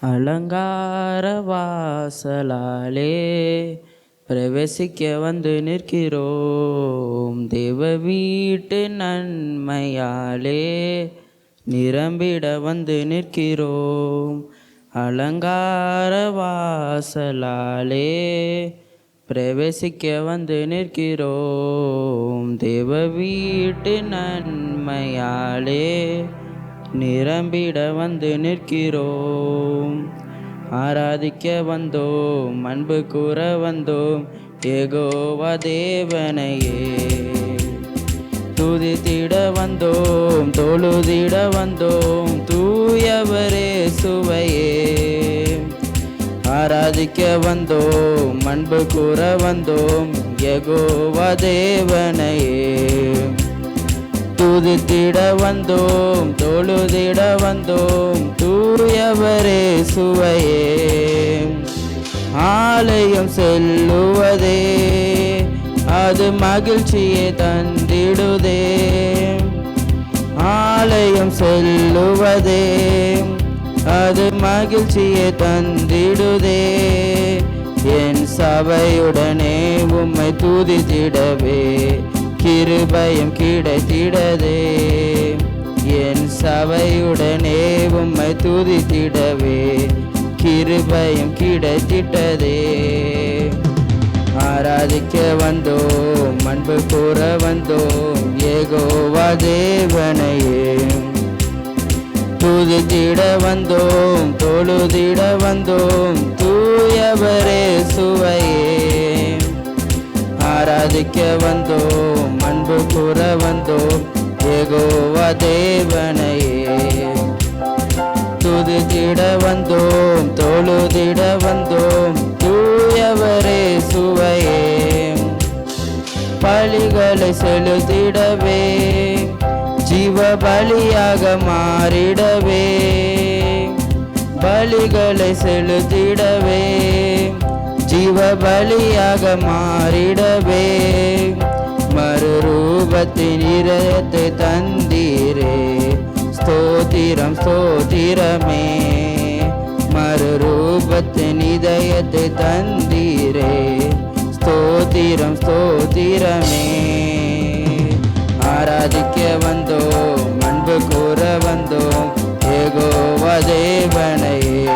அலங்கார வாசலாலே பிரவேசிக்க வந்து நிற்கிறோம். தேவ வீட்டு நன்மையாலே நிரம்பிட வந்து நிற்கிறோம். அலங்கார வாசலாலே பிரவேசிக்க வந்து நிற்கிறோம். தேவ வீட்டு நன்மையாலே நிரம்பிட வந்து நிற்கிறோம். ஆராதிக்க வந்தோம், அன்பு கூற வந்தோம், யெகோவா தேவனையே. துதித்திட வந்தோம், தொழுதிட வந்தோம், தூயவரே சுவையே. ஆராதிக்க வந்தோம், அன்பு கூற வந்தோம், யெகோவா தேவனையே. துதித்திட வந்தோம், தொழுதிட வந்தோம், தூயவரே சுவையே. ஆலயம் செல்லுவதே அது மகிழ்ச்சியை தந்திடுதே. ஆலயம் செல்லுவதே அது மகிழ்ச்சியை தந்திடுதே. என் சபையுடனே உம்மை துதித்திடவே கிருபையும் கிடைத்திடதே. என் சபையுடனே உம்மை துதித்திடவே கிருபையும் கிடைத்திட்டதே. ஆராதிக்க வந்தோம், அன்பு கூற வந்தோம், யெகோவா தேவனையே. துதித்திட வந்தோம், தொழுதிட வந்தோம், தூயவரே சுவையே. ஆராதிக்க வந்தோம், அன்பு கூற வந்தோம், யெகோவா தேவனையே. துதித்திட வந்தோம், தொழுதிட வந்தோம், தூயவரே சுவையே. பலிகளை செலுத்திடவே ஜீவ பலியாக மாறிடவே. பலிகளை செலுத்திடவே ஜீவ பலியாக மாறிடவே. மறுரூபத்தின் இதயத்தை தந்தீரே, ஸ்தோத்திரம் ஸ்தோத்திரமே. மறுரூபத்தின் இதயத்தை தந்தீரே, ஸ்தோத்திரம் ஸ்தோத்திரமே. ஆராதிக்க வந்தோம், அன்பு கூற வந்தோம், யெகோவா தேவனையே.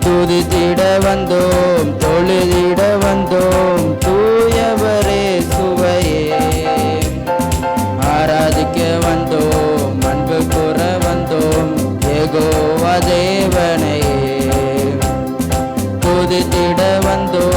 துதித்திட வந்தோம், தொழுதிட வந்தோம், தூயவரே சுவையே. ஆராதிக்க வந்தோம், அன்பு கூற வந்தோம், யெகோவா தேவனையே. துதித்திட வந்தோம்,